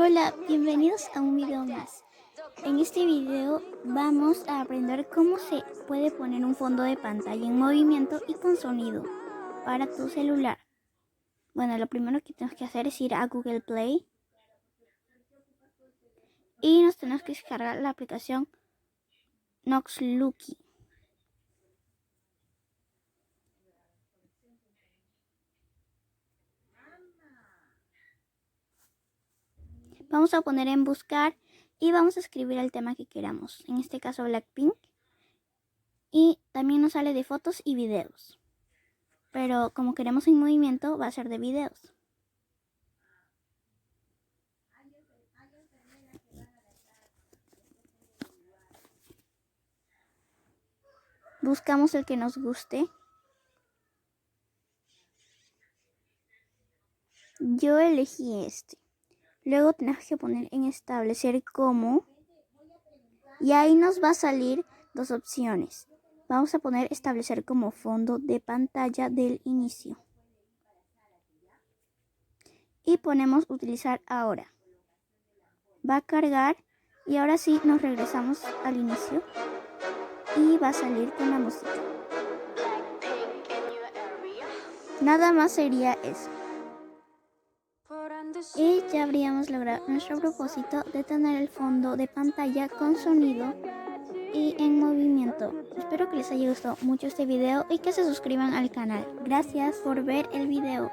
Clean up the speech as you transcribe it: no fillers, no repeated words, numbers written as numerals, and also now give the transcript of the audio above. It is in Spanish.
Hola, bienvenidos a un video más. En este video vamos a aprender cómo se puede poner un fondo de pantalla en movimiento y con sonido para tu celular. Bueno, lo primero que tenemos que hacer es ir a Google Play y nos tenemos que descargar la aplicación Noxluki. Vamos a poner en buscar y vamos a escribir el tema que queramos, en este caso Blackpink, y también nos sale de fotos y videos, pero como queremos en movimiento va a ser de videos. Buscamos el que nos guste. Yo elegí este. Luego tenemos que poner en establecer como. Y ahí nos va a salir dos opciones. Vamos a poner establecer como fondo de pantalla del inicio. Y ponemos utilizar ahora. Va a cargar y ahora sí nos regresamos al inicio. Y va a salir con la música. Nada más sería eso. Y ya habríamos logrado nuestro propósito de tener el fondo de pantalla con sonido y en movimiento. Espero que les haya gustado mucho este video y que se suscriban al canal. Gracias por ver el video.